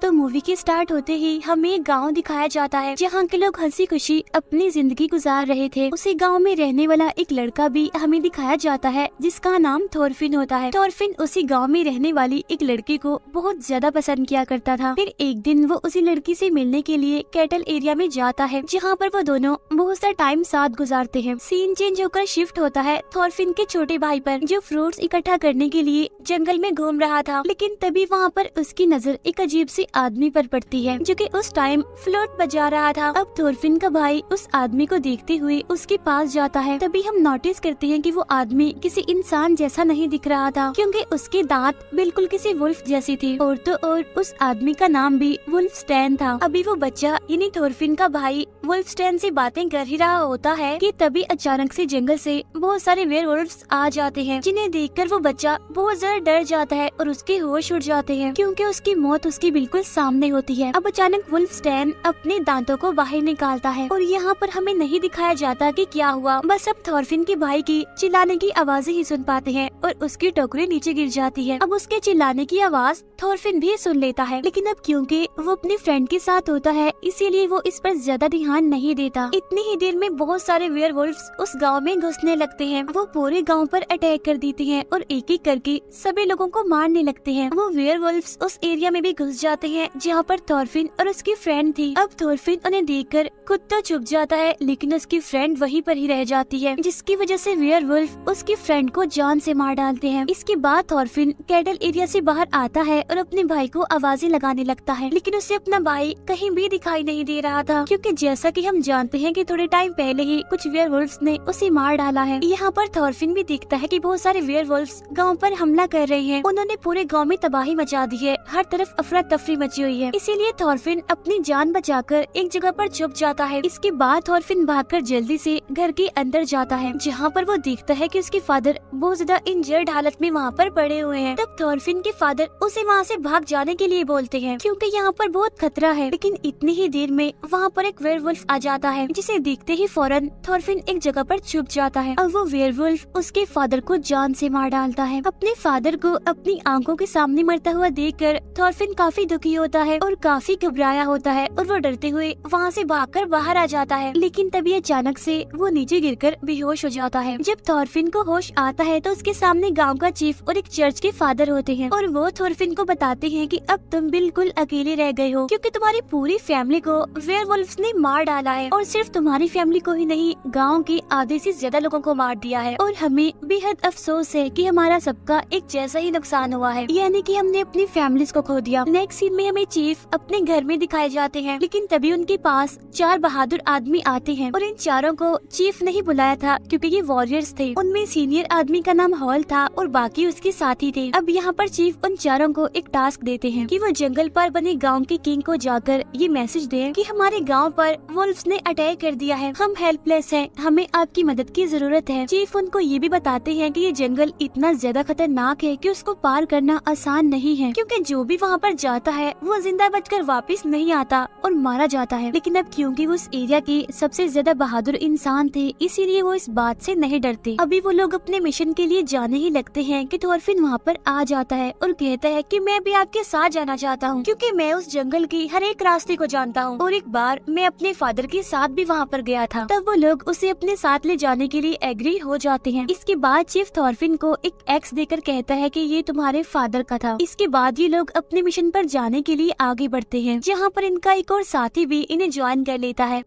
तो मूवी के स्टार्ट होते ही हमें एक गाँव दिखाया जाता है जहाँ के लोग हंसी खुशी अपनी जिंदगी गुजार रहे थे। उसी गाँव में रहने वाला एक लड़का भी हमें दिखाया जाता है जिसका नाम थॉरफिन होता है। थॉरफिन उसी गाँव में रहने वाली एक लड़की को बहुत ज्यादा पसंद किया करता था। फिर एक दिन वो उसी लड़की से मिलने के लिए कैटल एरिया में जाता है जहाँ पर वो दोनों बहुत सा टाइम साथ गुजारते हैं। सीन चेंज होकर शिफ्ट होता है थॉरफिन के छोटे भाई पर जो फ्रूट्स इकट्ठा करने के लिए जंगल में घूम रहा था। लेकिन तभी वहाँ पर उसकी नजर एक अजीब सी आदमी पर पड़ती है जो कि उस टाइम फ्लूट बजा रहा था। अब थॉरफिन का भाई उस आदमी को देखते हुए उसके पास जाता है। तभी हम नोटिस करते हैं कि वो आदमी किसी इंसान जैसा नहीं दिख रहा था क्योंकि उसके दांत बिल्कुल किसी वुल्फ जैसी थी। और तो और उस आदमी का नाम भी वुल्फस्टैन था। अभी वो बच्चा यानी थॉरफिन का भाई वुल्फस्टैन से बातें कर ही रहा होता है कि तभी अचानक से जंगल से बहुत सारे वेयरवुल्व्स आ जाते हैं जिन्हें देखकर वो बच्चा बहुत ज्यादा डर जाता है और उसके होश उड़ जाते हैं क्योंकि उसकी मौत उसके बिल्कुल सामने होती है। अब अचानक वुल्फस्टैन अपने दांतों को बाहर निकालता है और यहाँ पर हमें नहीं दिखाया जाता कि क्या हुआ। बस अब थॉरफिन के भाई की चिल्लाने की आवाजें ही सुन पाते हैं और उसकी टोकरी नीचे गिर जाती है। अब उसके चिल्लाने की आवाज थॉरफिन भी सुन लेता है लेकिन अब क्योंकि वो अपने फ्रेंड के साथ होता है इसीलिए वो इस पर ज्यादा ध्यान नहीं देता। इतनी ही देर में बहुत सारे वेयरवुल्व्स उस गांव में घुसने लगते हैं। वो पूरे गांव पर अटैक कर देते हैं और एक एक करके सभी लोगों को मारने लगते हैं। वो वेयरवुल्व्स उस एरिया में भी घुस जाते हैं जहाँ पर थॉरफिन और उसकी फ्रेंड थी। अब थॉरफिन उन्हें देखकर खुद तो छुप जाता है लेकिन उसकी फ्रेंड वहीं पर ही रह जाती है जिसकी वजह से वेयरवुल्फ उसकी फ्रेंड को जान से मार डालते हैं। इसके बाद थॉरफिन कैटल एरिया से बाहर आता है और अपने भाई को आवाजें लगाने लगता है लेकिन उसे अपना भाई कहीं भी दिखाई नहीं दे रहा था क्योंकि जैसा कि हम जानते हैं कि थोड़े टाइम पहले ही कुछ वेयरवुल्व्स ने उसे मार डाला है। यहाँ पर थॉरफिन भी देखता है कि बहुत सारे वेयरवुल्व्स गांव पर हमला कर रहे हैं। उन्होंने पूरे गांव में तबाही मचा दी है, हर तरफ अफरा तफरी मची हुई है। इसीलिए थॉरफिन अपनी जान बचाकर एक जगह पर छुप जाता है। इसके बाद थॉरफिन भागकर जल्दी से घर के अंदर जाता है जहाँ पर वो देखता है कि उसके फादर बहुत ज्यादा इंजर्ड हालत में वहाँ पर पड़े हुए हैं। तब थॉरफिन के फादर उसे वहाँ से भाग जाने के लिए बोलते हैं क्योंकि यहाँ पर बहुत खतरा है। लेकिन इतनी ही देर में वहाँ पर एक वेयरवुल्फ आ जाता है जिसे देखते ही फौरन थॉरफिन एक जगह पर छुप जाता है। अब वो वेयरवुल्फ उसके फादर को जान से मार डालता है। अपने फादर को अपनी आंखों के सामने मरता हुआ देखकर थॉरफिन काफी दुखी होता है और काफी घबराया होता है और वो डरते हुए वहाँ से भागकर बाहर आ जाता है। लेकिन तभी अचानक से वो नीचे गिरकर बेहोश हो जाता है। जब थॉरफिन को होश आता है तो उसके सामने गाँव का चीफ और एक चर्च के फादर होते हैं और वो थॉरफिन को बताते हैं कि अब तुम बिल्कुल अकेले रह गए हो क्योंकि तुम्हारी पूरी फैमिली को वेयरवुल्व्स ने मार डाला है और सिर्फ तुम्हारी फैमिली को ही नहीं गांव के आधे से ज्यादा लोगों को मार दिया है और हमें बेहद अफसोस है कि हमारा सबका एक जैसा ही नुकसान हुआ है, यानी कि हमने अपनी फैमिलीज को खो दिया। नेक्स्ट सीन में हमें चीफ अपने घर में दिखाए जाते हैं लेकिन तभी उनके पास 4 बहादुर आदमी आते हैं और इन चारों को चीफ नहीं बुलाया था क्योंकि ये वॉरियर्स थे। उनमें सीनियर आदमी का नाम हॉल था और बाकी उसके साथी थे। अब यहाँ पर चीफ उन चारों को एक टास्क देते हैं कि वो जंगल पर बने गांव के किंग को जाकर ये मैसेज दें कि हमारे गांव पर वुल्व्स ने अटैक कर दिया है, हम हेल्पलेस हैं, हमें आपकी मदद की जरूरत है। चीफ उनको ये भी बताते हैं कि ये जंगल इतना ज्यादा खतरनाक है कि उसको पार करना आसान नहीं है क्योंकि जो भी वहाँ पर जाता है वो जिंदा बचकर वापस नहीं आता और मारा जाता है। लेकिन अब क्योंकि वो उस एरिया के सबसे ज्यादा बहादुर इंसान थे इसीलिए वो इस बात से नहीं डरते। अभी वो लोग अपने मिशन के लिए जाने ही लगते हैं कि थॉरफिन वहाँ पर आ जाता है और कहता है कि मैं भी आपके साथ जाना चाहता हूँ क्योंकि मैं उस जंगल की हर एक रास्ते को जानता हूँ और एक बार मैं अपने फादर के साथ भी वहाँ पर गया था। तब वो लोग उसे अपने साथ ले जाने के लिए एग्री हो जाते हैं। इसके बाद चीफ थॉरफिन को एक एक्स देकर कहता है कि ये तुम्हारे फादर का था। इसके बाद ये लोग अपने मिशन पर जाने के लिए आगे बढ़ते हैं जहाँ पर इनका एक और साथी भी इन्हें ज्वाइन कर लेता है।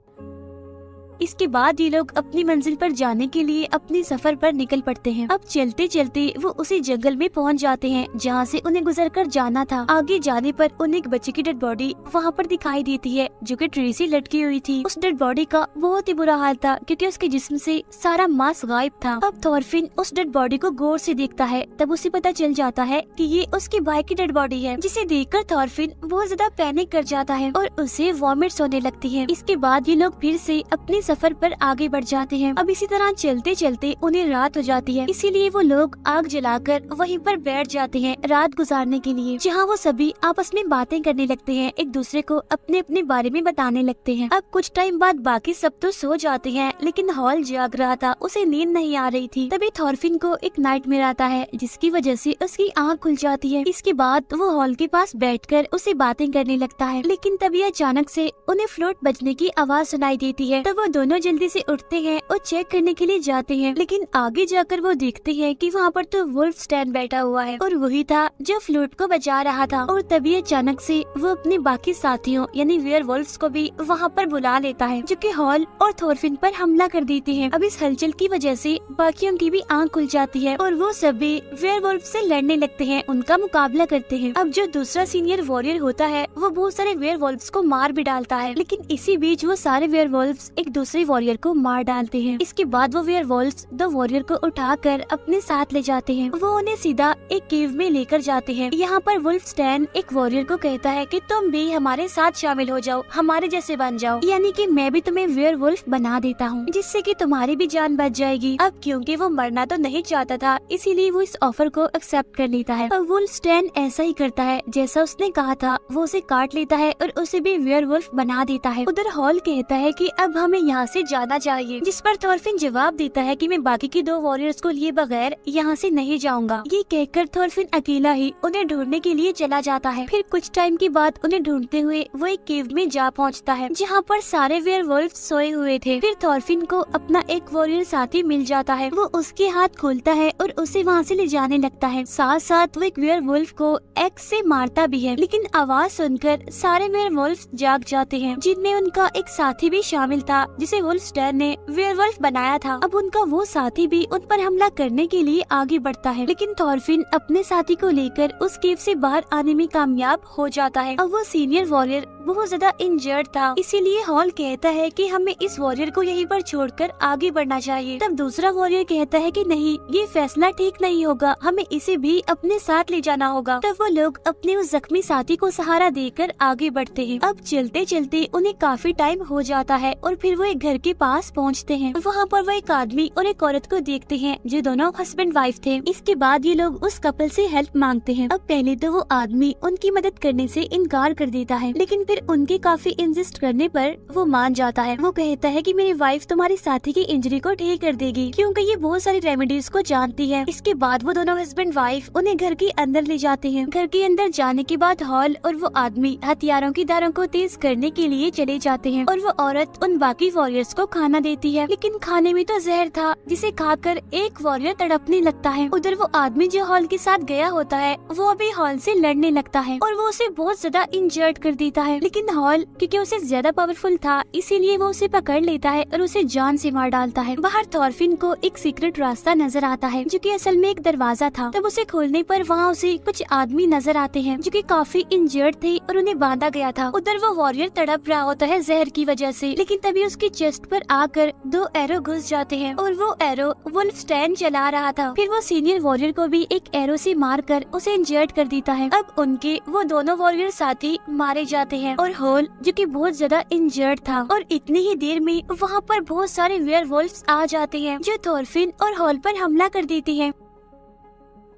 इसके बाद ये लोग अपनी मंजिल पर जाने के लिए अपने सफर पर निकल पड़ते हैं। अब चलते चलते वो उसी जंगल में पहुंच जाते हैं जहां से उन्हें गुजरकर जाना था। आगे जाने पर उन्हें एक बच्चे की डेड बॉडी वहां पर दिखाई देती है जो कि ट्री से लटकी हुई थी। उस डेड बॉडी का बहुत ही बुरा हाल था क्योंकि उसके जिस्म से सारा मांस गायब था। अब थॉरफिन उस डेड बॉडी को गौर से देखता है तब उसे पता चल जाता है कि ये उसके भाई की डेड बॉडी है, जिसे देखकर थॉरफिन बहुत ज्यादा पैनिक कर जाता है और उसे वॉमिट्स होने लगती है। इसके बाद ये लोग फिर से अपने सफर पर आगे बढ़ जाते हैं। अब इसी तरह चलते चलते उन्हें रात हो जाती है, इसीलिए वो लोग आग जलाकर वहीं पर बैठ जाते हैं रात गुजारने के लिए, जहाँ वो सभी आपस में बातें करने लगते हैं, एक दूसरे को अपने अपने बारे में बताने लगते हैं। अब कुछ टाइम बाद बाकी सब तो सो जाते हैं, लेकिन हॉल जाग रहा था, उसे नींद नहीं आ रही थी। तभी थॉरफिन को एक नाइटमेयर आता है, जिसकी वजह से उसकी आँख खुल जाती है। इसके बाद वो हॉल के पास बैठकर उसे बातें करने लगता है, लेकिन तभी अचानक से उन्हें फ्लूट बजने की आवाज सुनाई देती है। तब वो दोनों जल्दी से उठते हैं और चेक करने के लिए जाते हैं, लेकिन आगे जाकर वो देखते हैं कि वहाँ पर तो वुल्फस्टैन बैठा हुआ है और वही था जो फ्लूट को बचा रहा था। और तभी अचानक से वो अपने बाकी साथियों यानी वेयरवुल्फ्स को भी वहाँ पर बुला लेता है, जो कि हॉल और थॉरफिन पर हमला कर देते हैं। अब इस हलचल की वजह से बाकियों की भी आँख खुल जाती है और वो सभी वेयरवुल्फ से लड़ने लगते हैं, उनका मुकाबला करते हैं। अब जो दूसरा सीनियर वॉरियर होता है वो बहुत सारे वेयरवुल्फ्स को मार भी डालता है, लेकिन इसी बीच वो सारे वेयरवुल्फ्स एक दूसरे वॉरियर को मार डालते हैं। इसके बाद वो वेयरवुल्फ्स दो वॉरियर को उठाकर अपने साथ ले जाते हैं। वो उन्हें सीधा एक केव में लेकर जाते हैं। यहाँ पर वुल्फस्टैन एक वॉरियर को कहता है कि तुम भी हमारे साथ शामिल हो जाओ, हमारे जैसे बन जाओ, यानी कि मैं भी तुम्हें वेयरवुल्फ बना देता हूँ, जिससे कि तुम्हारी भी जान बच जाएगी। अब क्योंकि वो मरना तो नहीं चाहता था, इसीलिए वो इस ऑफर को एक्सेप्ट कर लेता है। अब वुल्फस्टैन ऐसा ही करता है जैसा उसने कहा था, वो उसे काट लेता है और उसे भी वेयरवुल्फ बना देता है। उधर हॉल कहता है कि अब हमें यहाँ से जाना चाहिए, जिस पर थॉरफिन जवाब देता है कि मैं बाकी के दो वॉरियर्स को लिए बगैर यहाँ से नहीं जाऊंगा। ये कहकर थॉरफिन अकेला ही उन्हें ढूंढने के लिए चला जाता है। फिर कुछ टाइम के बाद उन्हें ढूंढते हुए वो एक केव में जा पहुँचता है, जहाँ पर सारे वेयरवुल्फ सोए हुए थे। फिर थॉरफिन को अपना एक वॉरियर साथी मिल जाता है, वो उसके हाथ खोलता है और उसे वहाँ से ले जाने लगता है। साथ साथ वो एक वेयरवुल्फ को एक्स से मारता भी है, लेकिन आवाज सुनकर सारे वेयरवुल्फ जाग जाते हैं, जिनमें उनका एक साथी भी शामिल था जिसे वुल्फस्टैन ने वेयरवुल्फ बनाया था। अब उनका वो साथी भी उन पर हमला करने के लिए आगे बढ़ता है, लेकिन थॉरफिन अपने साथी को लेकर उस केव से बाहर आने में कामयाब हो जाता है। अब वो सीनियर वॉरियर बहुत ज्यादा इंजर्ड था, इसीलिए हॉल कहता है कि हमें इस वॉरियर को यहीं पर छोड़कर आगे बढ़ना चाहिए। तब दूसरा वॉरियर कहता है कि नहीं, ये फैसला ठीक नहीं होगा, हमें इसे भी अपने साथ ले जाना होगा। तब वो लोग अपने उस जख्मी साथी को सहारा देकर आगे बढ़ते हैं। अब चलते चलते उन्हें काफी टाइम हो जाता है और फिर वो एक घर के पास पहुंचते हैं। वहाँ पर वो एक आदमी और एक औरत को देखते हैं जो दोनों हस्बैंड वाइफ थे। इसके बाद ये लोग उस कपल से हेल्प मांगते हैं। अब पहले तो वो आदमी उनकी मदद करने से इनकार कर देता है, लेकिन फिर उनके काफी इंसिस्ट करने पर वो मान जाता है। वो कहता है कि मेरी वाइफ तुम्हारी साथी की इंजरी को ठीक कर देगी, क्योंकि ये बहुत सारी रेमेडीज को जानती है। इसके बाद वो दोनों हस्बैंड वाइफ उन्हें घर के अंदर ले जाते हैं। घर के अंदर जाने के बाद हॉल और वो आदमी हथियारों की धारों को तेज करने के लिए चले जाते हैं और वो औरत उन बाकी वॉरियर्स को खाना देती है, लेकिन खाने में तो जहर था, जिसे खाकर एक वॉरियर तड़पने लगता है। उधर वो आदमी जो हॉल के साथ गया होता है वो अभी हॉल से लड़ने लगता है और वो उसे बहुत ज्यादा इंजर्ड कर देता है, लेकिन हॉल क्योंकि उसे ज्यादा पावरफुल था इसीलिए वो उसे पकड़ लेता है और उसे जान से मार डालता है। बाहर थॉरफिन को एक सीक्रेट रास्ता नजर आता है, जो कि असल में एक दरवाजा था। तब उसे खोलने पर वहाँ उसे कुछ आदमी नजर आते हैं जो कि काफी इंजर्ड थे और उन्हें बांधा गया था। उधर वो वॉरियर तड़प रहा होता है जहर की वजह से, लेकिन तभी उसकी चेस्ट पर आकर दो एरो घुस जाते हैं और वो एरो वुल्फस्टैन चला रहा था। फिर वो सीनियर वॉरियर को भी एक एरो से मारकर उसे इंजर्ड कर देता है। अब उनके वो दोनों वॉरियर साथी मारे जाते हैं और हॉल जो कि बहुत ज्यादा इंजर्ड था, और इतनी ही देर में वहाँ पर बहुत सारे वेयरवुल्फ्स आ जाते हैं जो थॉरफिन और हॉल पर हमला कर देते हैं।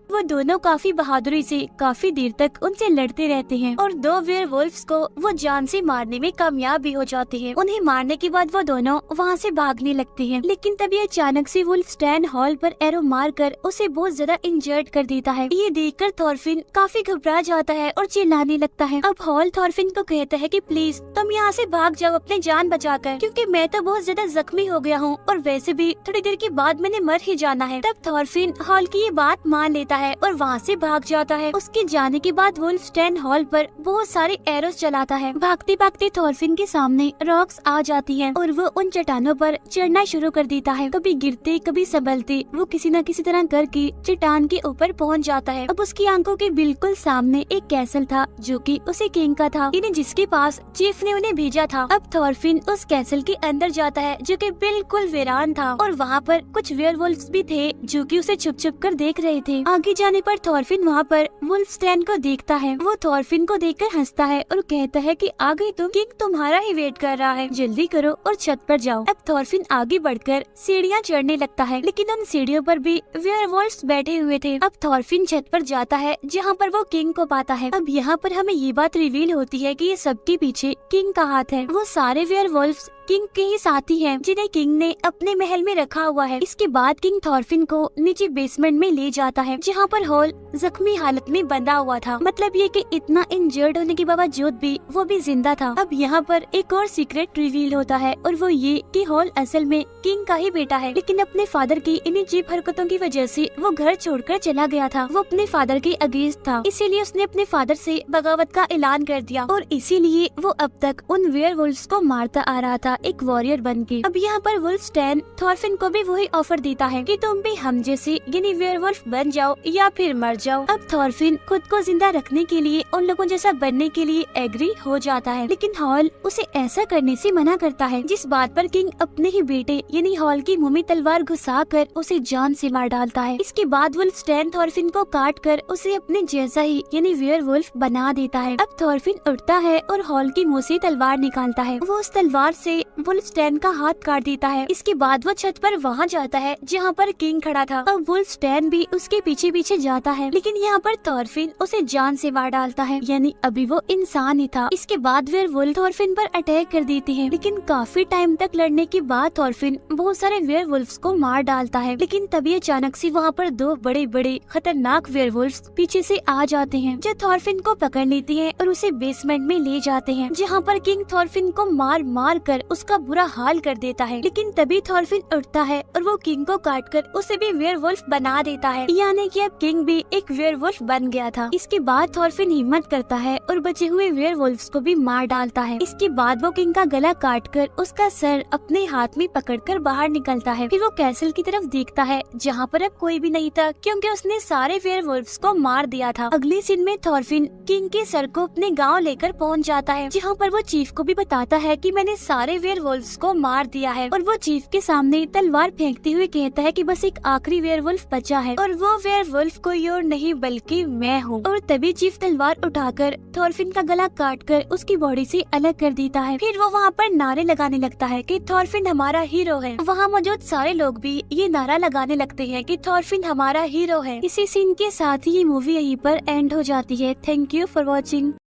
वो दोनों काफी बहादुरी से काफी देर तक उनसे लड़ते रहते हैं और दो वेयरवुल्फ्स को वो जान से मारने में कामयाब भी हो जाते हैं। उन्हें मारने के बाद वो दोनों वहाँ से भागने लगते हैं, लेकिन तभी अचानक से वुल्फस्टैन हॉल पर एरो मारकर उसे बहुत ज्यादा इंजर्ड कर देता है। ये देखकर थॉरफिन काफी घबरा जाता है और चिल्लाने लगता है। अब हॉल थॉरफिन को कहता है कि प्लीज तुम यहाँ से भाग जाओ अपनी जान बचाकर, क्योंकि मैं तो बहुत ज्यादा जख्मी हो गया हूँ और वैसे भी थोड़ी देर के बाद मैंने मर ही जाना है। तब थॉरफिन हॉल की ये बात मान लेता है और वहाँ से भाग जाता है। उसके जाने के बाद वुल्फस्टैन हॉल पर बहुत सारे एरोस चलाता है। भागते भागते थॉरफिन के सामने रॉक्स आ जाती हैं और वो उन चट्टानों पर चढ़ना शुरू कर देता है। कभी गिरते कभी संभलते वो किसी न किसी तरह करके चट्टान के ऊपर पहुँच जाता है। अब उसकी आंखों के बिल्कुल सामने एक कैसल था जो कि उसे किंग का था, यानी जिसके पास चीफ ने उन्हें भेजा था। अब थॉरफिन उस कैसल के अंदर जाता है जो कि बिल्कुल वीरान था और वहाँ पर कुछ वेयरवुल्फ्स भी थे जो कि उसे छुप छुप कर देख रहे थे। आगे के जाने पर थॉरफिन वहाँ पर वुल्फस्टैन को देखता है। वो थॉरफिन को देखकर हंसता है और कहता है कि आ गई तुम, किंग तुम्हारा ही वेट कर रहा है, जल्दी करो और छत पर जाओ। अब थॉरफिन आगे बढ़कर सीढ़ियाँ चढ़ने लगता है, लेकिन उन सीढ़ियों पर भी वेयरवुल्व्स बैठे हुए थे। अब थॉरफिन छत पर जाता है जहाँ पर वो किंग को पाता है। अब यहाँ पर हमें ये बात रिवील होती है कि ये सबके पीछे किंग का हाथ है। वो सारे वेयरवुल्व्स किंग के ही साथी हैं, जिन्हें किंग ने अपने महल में रखा हुआ है। इसके बाद किंग थॉरफिन को नीचे बेसमेंट में ले जाता है, जहाँ पर हॉल जख्मी हालत में बंधा हुआ था। मतलब ये कि इतना इंजर्ड होने के बावजूद भी वो भी जिंदा था। अब यहाँ पर एक और सीक्रेट रिवील होता है, और वो ये कि हॉल असल में किंग का ही बेटा है, लेकिन अपने फादर की इन अजीब हरकतों की वजह से वो घर छोड़कर चला गया था। वो अपने फादर के अगेंस्ट था, इसीलिए उसने अपने फादर से बगावत का ऐलान कर दिया, और इसीलिए वो अब तक उन वेयरवुल्व्स को मारता आ रहा था, एक वॉरियर बन के। अब यहाँ पर वुल्फस्टैन थॉरफिन को भी वही ऑफर देता है कि तुम भी हम जैसे यानी वेयरवुल्फ बन जाओ या फिर मर जाओ। अब थॉरफिन खुद को जिंदा रखने के लिए उन लोगों जैसा बनने के लिए एग्री हो जाता है, लेकिन हॉल उसे ऐसा करने से मना करता है, जिस बात पर किंग अपने ही बेटे यानी हॉल की मुंह में तलवार घुसाकर उसे जान से मार डालता है। इसके बाद वुल्फस्टैन थॉरफिन को काट कर उसे अपने जैसा ही यानी वेयरवुल्फ बना देता है। अब थॉरफिन उठता है और हॉल की मुंह से तलवार निकालता है। वो उस तलवार से वुल्फस्टैन का हाथ काट देता है। इसके बाद वो छत पर वहाँ जाता है जहाँ पर किंग खड़ा था। अब वुल्फस्टैन भी उसके पीछे पीछे जाता है, लेकिन यहाँ पर थॉरफिन उसे जान से मार डालता है, यानी अभी वो इंसान ही था। इसके बाद वेयरवुल्फ थॉरफिन पर अटैक कर देती है, लेकिन काफी टाइम तक लड़ने के बाद थॉरफिन बहुत सारे वेयरवुल्व्स को मार डालता है। लेकिन तभी अचानक से वहाँ पर दो बड़े बड़े खतरनाक वेयरवुल्व्स पीछे से आ जाते हैं, जो थॉरफिन को पकड़ लेते हैं और उसे बेसमेंट में ले जाते हैं, जहाँ पर किंग थॉरफिन को मार मार कर उसका बुरा हाल कर देता है। लेकिन तभी थॉरफिन उठता है और वो किंग को काटकर उसे भी वेयरवुल्फ बना देता है, यानी कि अब किंग भी एक वेयरवुल्फ बन गया था। इसके बाद थॉरफिन हिम्मत करता है और बचे हुए वेयरवुल्व्स को भी मार डालता है। इसके बाद वो किंग का गला काटकर उसका सर अपने हाथ में पकड़कर बाहर निकलता है। फिर वो कैसल की तरफ देखता है, जहाँ पर अब कोई भी नहीं था, क्योंकि उसने सारे वेयरवुल्व्स को मार दिया था। अगले सीन में थॉरफिन किंग के सर को अपने गाँव लेकर पहुँच जाता है, जहाँ पर वो चीफ को भी बताता है कि मैंने सारे वेयरवुल्व्स को मार दिया है। और वो चीफ के सामने तलवार फेंकते हुए कहता है कि बस एक आखिरी वेयरवुल्फ बचा है, और वो वेयरवुल्फ कोई और नहीं बल्कि मैं हूँ। और तभी चीफ तलवार उठाकर थॉरफिन का गला काटकर उसकी बॉडी से अलग कर देता है। फिर वो वहाँ पर नारे लगाने लगता है कि थॉरफिन हमारा हीरो है। वहाँ मौजूद सारे लोग भी ये नारा लगाने लगते हैं कि थॉरफिन हमारा हीरो है। इसी सीन के साथ ही ये मूवी यहीं पर एंड हो जाती है। Thank you for watching.